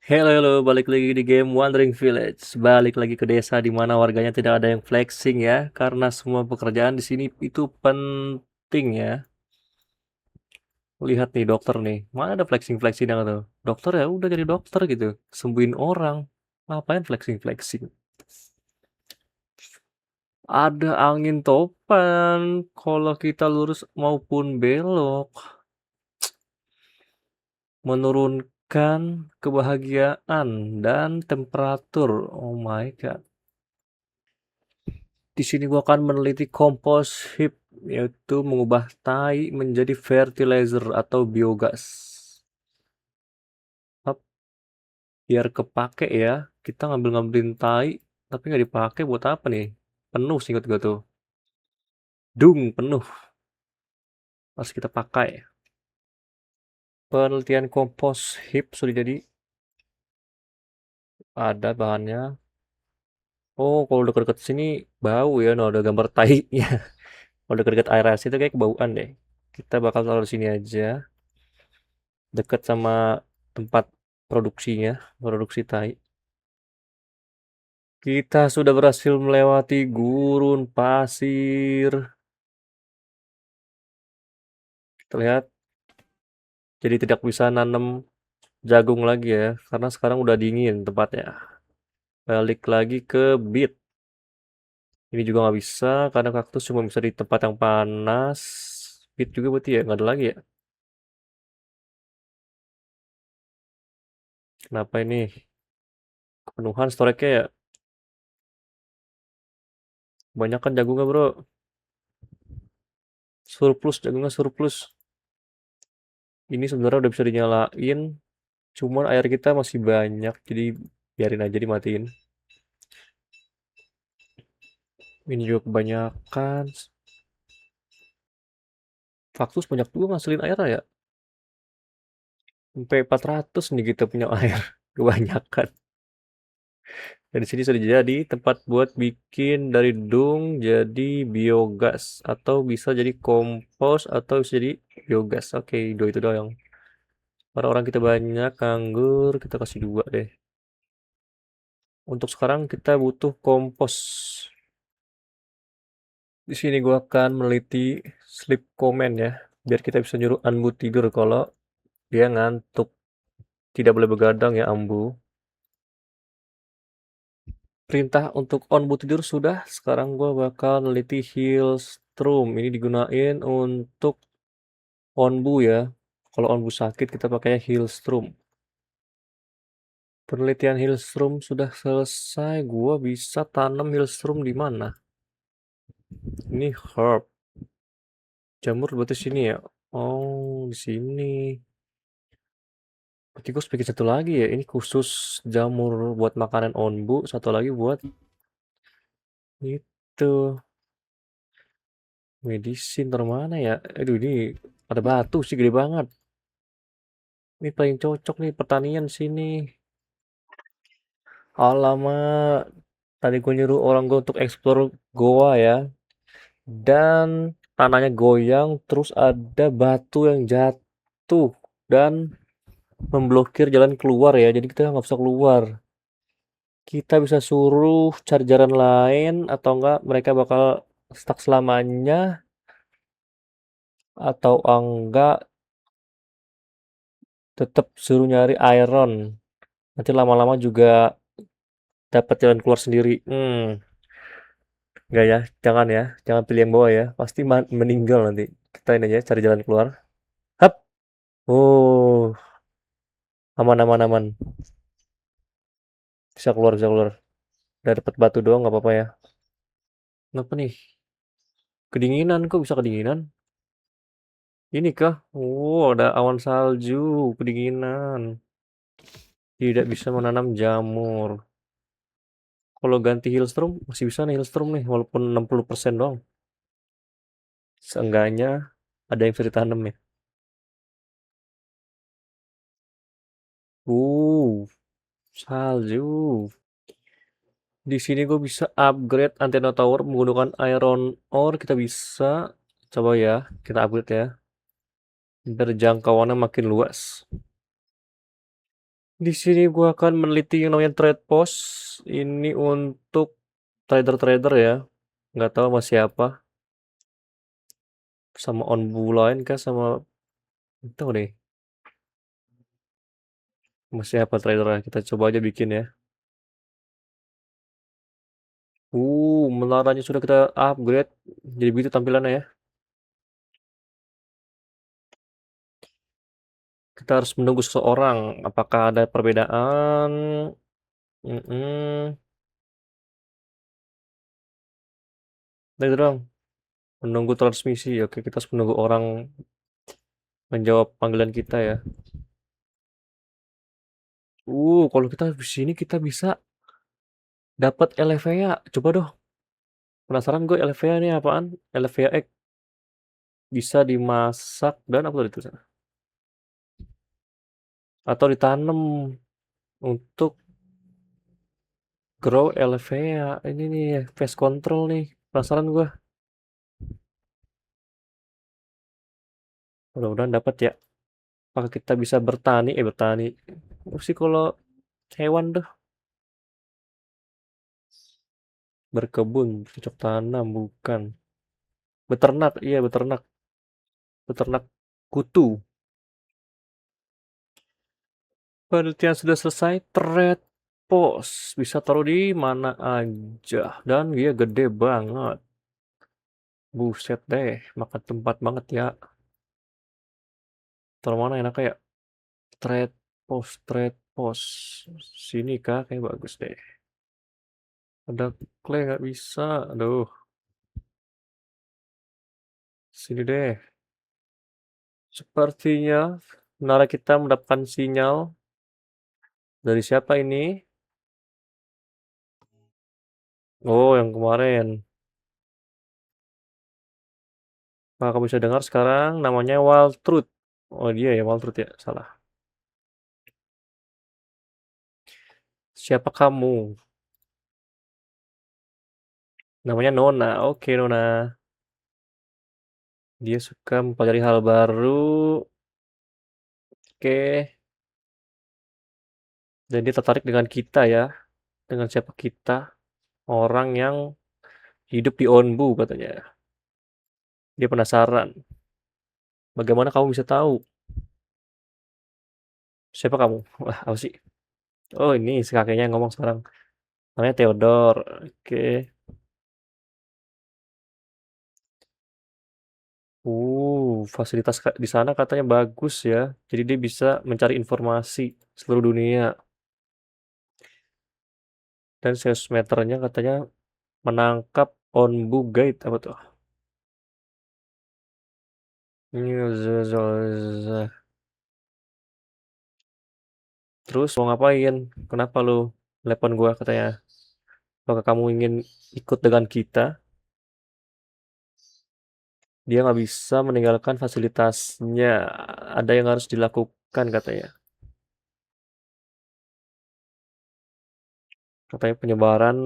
Halo, halo, balik lagi di game Wandering Village. Balik lagi ke desa di mana warganya tidak ada yang flexing ya, karena semua pekerjaan di sini itu penting ya. Lihat nih dokter nih, mana ada flexing-flexing yang tuh. Dokter ya udah jadi dokter gitu, sembuhin orang. Ngapain flexing-flexing? Ada angin topan kalau kita lurus maupun belok, menurunkan kebahagiaan dan temperatur. Oh my god. Di sini gua akan meneliti compost heap, yaitu mengubah tai menjadi fertilizer atau biogas. Hap, biar kepake ya. Kita ngambil-ngambilin tai, tapi nggak dipakai buat apa nih? Penuh singkat gua tuh. Dung, penuh. Harus kita pakai. Penelitian compost heap sudah jadi. Ada bahannya. Oh, kalau deket-deket sini bau ya. Nah, ada gambar tai-nya. Kalau deket-deket air asin itu kayak kebauan deh. Kita bakal taruh di sini aja. Deket sama tempat produksinya, produksi tai. Kita sudah berhasil melewati gurun pasir. Kita lihat, jadi tidak bisa nanam jagung lagi ya, karena sekarang udah dingin tempatnya. Balik lagi ke bit. Ini juga nggak bisa, karena kaktus cuma bisa di tempat yang panas. Bit juga berarti ya, nggak ada lagi ya. Kenapa ini? Kepenuhan storage-nya ya. Banyak kan jagungnya bro. Surplus, jagungnya surplus. Ini sebenarnya udah bisa dinyalain, cuman air kita masih banyak, jadi biarin aja dimatiin. Ini juga kebanyakan. Kaktus banyak juga ngasilin air ya. Sampai 400 nih kita punya air. Kebanyakan. Dan di sini sudah jadi tempat buat bikin dari dung jadi biogas. Atau bisa jadi kompos atau bisa jadi biogas. Oke, dua itu doang. Para orang kita banyak, nganggur, kita kasih dua deh. Untuk sekarang kita butuh kompos. Di sini gua akan meneliti sleep command ya. Biar kita bisa nyuruh Anbu tidur kalau dia ngantuk. Tidak boleh begadang ya Ambu. Perintah untuk on boot tidur sudah. Sekarang gua bakal neliti Healstrom. Ini digunain untuk onbu ya. Kalau onbu sakit kita pakainya Healstrom. Penelitian Healstrom sudah selesai. Gua bisa tanam Healstrom di mana? Ini herb. Jamur berarti sini ya. Oh, di sini. Berarti gue bikin satu lagi ya. Ini khusus jamur buat makanan onbu. Satu lagi buat itu. Medicine mana ya? Aduh ini ada batu sih gede banget. Ini paling cocok nih pertanian sini. Alamak, tadi gue nyuruh orang gue untuk explore goa ya. Dan tanahnya goyang, terus ada batu yang jatuh dan memblokir jalan keluar ya. Jadi kita nggak bisa keluar. Kita bisa suruh cari jalan lain atau enggak mereka bakal stuck selamanya atau enggak tetap suruh nyari iron. Nanti lama-lama juga dapat jalan keluar sendiri. Enggak ya, jangan pilih yang bawah ya. Pasti meninggal nanti. Kita ini aja cari jalan keluar. Hap. Oh, aman aman aman. Bisa keluar, bisa keluar. Udah dapat batu doang nggak apa-apa ya. Kenapa nih? Kedinginan kok bisa kedinginan? Ini kah? Oh, ada awan salju, kedinginan. Tidak bisa menanam jamur. Kalau ganti Hillstorm masih bisa nih Hillstorm nih walaupun 60% doang. Seenggaknya ada yang bisa ditanam ya. Salju. Di sini gue bisa upgrade antenna tower menggunakan iron ore. Kita bisa coba ya, kita upgrade ya. Biar jangkauannya makin luas. Di sini gua akan meneliti yang namanya trade post. Ini untuk trader-trader ya. Nggak tahu sama siapa. Sama onbu lain kah sama nggak tahu deh. Sama siapa tradernya. Kita coba aja bikin ya. Menaranya sudah kita upgrade. Jadi begitu tampilannya ya. Kita harus menunggu seseorang. Apakah ada perbedaan? Mm-mm. Nah, itu dong. Menunggu transmisi. Oke, kita harus menunggu orang menjawab panggilan kita ya. Kalau kita di sini kita bisa dapat LVA. Coba dong. Penasaran gue LVA ini apaan? LVA egg bisa dimasak dan apa tadi itu? Atau ditanam untuk grow LVA. Ini nih pest control nih. Penasaran gue. Mudah-mudahan dapat ya. Apakah kita bisa bertani? Bertani. Sih kalau hewan tuh berkebun, cocok tanam bukan. Beternak, iya beternak. Beternak kutu. Penelitian sudah selesai. Trade pos bisa taruh di mana aja dan dia gede banget. Buset deh, makan tempat banget ya. Taruh mana enaknya ya? Trade pos. Sini kah? Kayak bagus deh. Ada clay nggak bisa. Aduh, sini deh. Sepertinya menara kita mendapatkan sinyal dari siapa ini? Oh, yang kemarin. Nah, kamu bisa dengar sekarang namanya Wild Truth. Oh, dia ya Wild Truth ya, salah. Siapa kamu? Namanya Nona. Oke, Nona. Dia suka mempelajari hal baru. Oke. Dan dia tertarik dengan kita ya. Dengan siapa kita? Orang yang hidup di Onbu katanya. Dia penasaran. Bagaimana kamu bisa tahu? Siapa kamu? Wah, apa sih? Oh, ini si kakeknya yang ngomong sekarang. Namanya Theodore. Oke. Fasilitas di sana katanya bagus ya. Jadi dia bisa mencari informasi seluruh dunia. Dan seismometernya katanya menangkap onbu guide apa tuh? Terus mau ngapain? Kenapa lu telepon gua katanya? Apakah kamu ingin ikut dengan kita? Dia nggak bisa meninggalkan fasilitasnya. Ada yang harus dilakukan katanya. Katanya penyebaran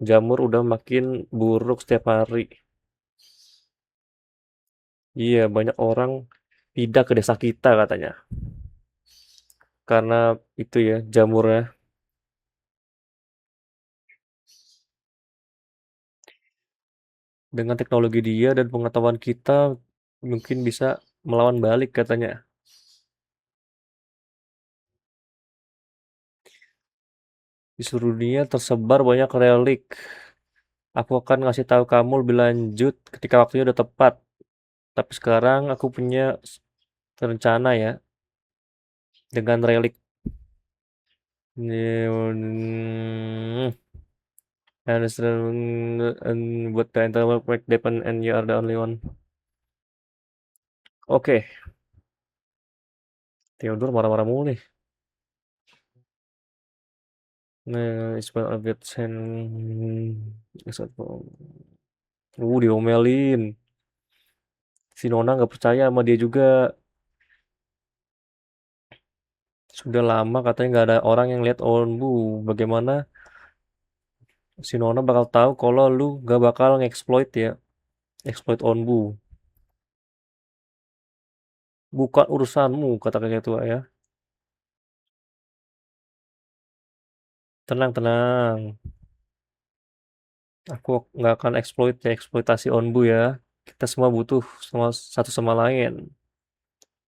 jamur udah makin buruk setiap hari. Iya, banyak orang pindah ke desa kita katanya. Karena itu ya, jamurnya. Dengan teknologi dia dan pengetahuan kita, mungkin bisa melawan balik katanya. Di seluruh dunia tersebar banyak relik. Aku akan ngasih tahu kamu lebih lanjut ketika waktunya udah tepat. Tapi sekarang aku punya rencana ya, dengan relik. And buat the entire world make depend and you are the only one. Oke, Theodore marah-marah mulu nih. Nah, Ismail Albert Sen. Diomelin. Si Nona nggak percaya sama dia juga. Sudah lama katanya nggak ada orang yang lihat Onbu. Bagaimana si Nona bakal tahu kalau lu gak bakal ngeksploit ya. Exploit Onbu. Bukan urusanmu, kata kakek tua ya. Tenang, tenang. Aku nggak akan eksploitasi Onbu ya. Kita semua butuh satu sama lain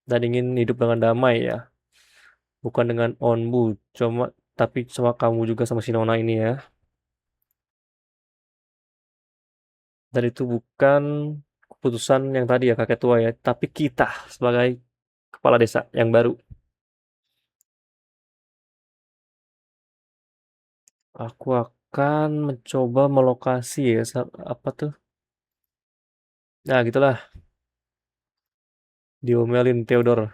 dan ingin hidup dengan damai ya. Bukan dengan Onbu, cuma tapi sama kamu juga sama si Nona ini ya. Dan itu bukan keputusan yang tadi ya kakek tua ya, tapi kita sebagai kepala desa yang baru. Aku akan mencoba melokasi ya, apa tuh? Nah, gitulah, diomelin Theodore.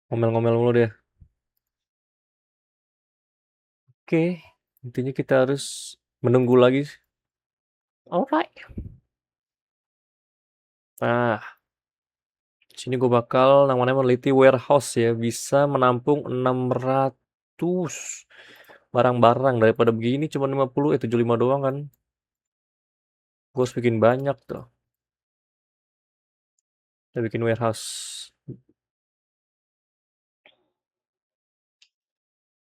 Ngomel-ngomel mulu deh. Oke, intinya kita harus menunggu lagi. Alright. Nah, sini gue bakal namanya meneliti warehouse ya, bisa menampung 600 barang-barang daripada begini cuma 50, 75 doang kan. Gue harus bikin banyak tuh. Kita bikin warehouse.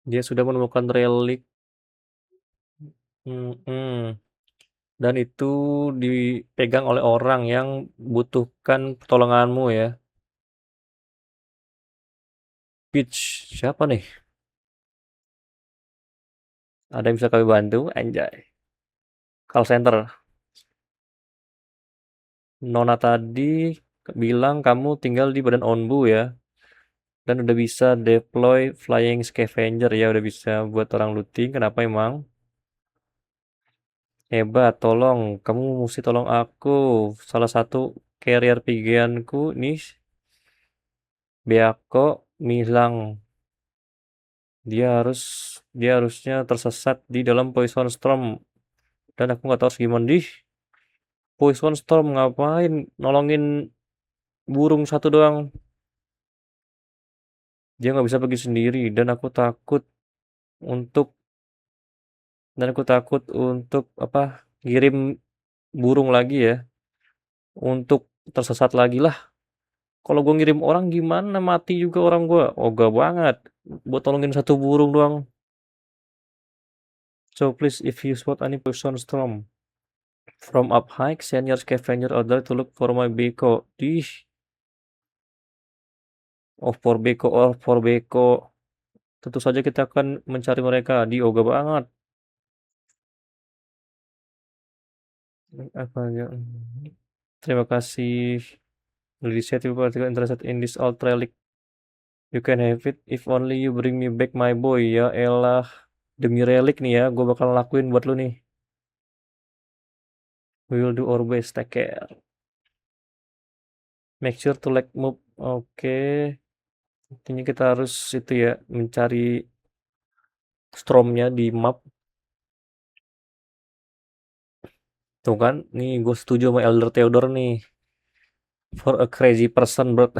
Dia sudah menemukan relik. Mm-mm. Dan itu dipegang oleh orang yang butuhkan pertolonganmu ya. Peach, siapa nih? Ada yang bisa kami bantu? Anjay. Call center. Nona tadi bilang kamu tinggal di Badan Onbu ya. Dan udah bisa deploy flying scavenger ya. Udah bisa buat orang looting. Kenapa emang? Hebat, tolong. Kamu mesti tolong aku. Salah satu carrier pigianku nih. Beako Milang. Dia harus dia harusnya tersesat di dalam Poison Storm dan aku nggak tahu harus gimana di Poison Storm ngapain nolongin burung satu doang. Dia nggak bisa pergi sendiri untuk dan aku takut untuk apa kirim burung lagi ya untuk tersesat lagi lah. Kalau gue ngirim orang gimana mati juga orang gue. Ogah banget buat tolongin satu burung doang. So please if you spot any Poison Storm from up high, send your scavenger order to look for my Beko. Dih, for Beko. Tentu saja kita akan mencari mereka di Oga banget. Apa ya? Terima kasih. Lady you particular interested in this old relic. You can have it if only you bring me back my boy. Ya elah. Demi relik nih ya, gue bakal lakuin buat lu nih. We will do our best. Take care. Make sure to like move. Oke. Intinya kita harus itu ya, mencari stromnya di map. Tuh kan, nih gue setuju sama Elder Theodore nih. For a crazy person, bro.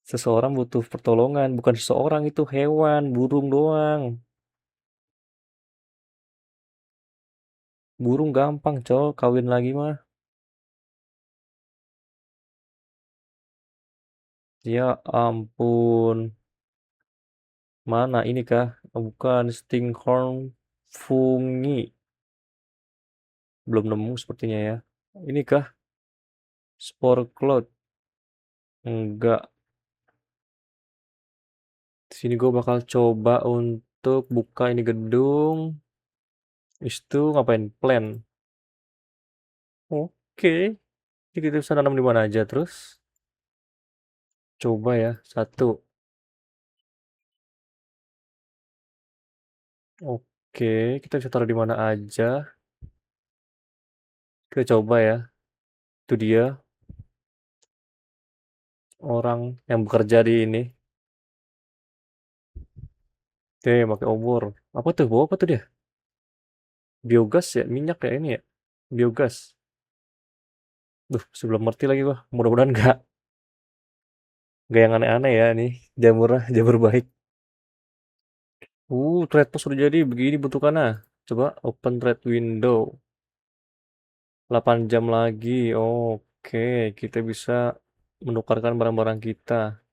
Seseorang butuh pertolongan, bukan seseorang itu hewan, burung doang. Burung gampang, col, kawin lagi mah. Ya ampun. Mana ini kah? Oh, bukan Stinkhorn fungi. Belum nemu sepertinya ya. Ini kah? Spore Cloud. Enggak. Di sini gue bakal coba untuk buka ini gedung. Itu ngapain? Plan. Oke. Jadi kita bisa nanam di mana aja terus. Coba ya. Satu. Oke. Kita bisa taruh di mana aja. Kita coba ya. Itu dia. Orang yang bekerja di ini. Oke. Pakai obor. Apa tuh? Bawa apa tuh dia? Biogas ya? Minyak ya ini ya? Biogas. Duh, sebelum ngerti lagi gua. Mudah-mudahan nggak yang aneh-aneh ya nih. Jamurnya, jamur baik. Trade post udah jadi. Begini bentukannya. Coba open trade window. 8 jam lagi. Oke, kita bisa menukarkan barang-barang kita.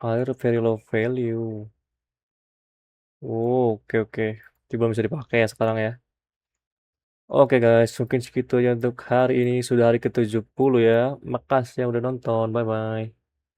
Air very low value. Oh, oke oke. Itu belum bisa dipakai ya sekarang ya. Oke guys, mungkin segitu aja untuk hari ini. Sudah hari ke-70 ya. Makasih yang udah nonton. Bye-bye.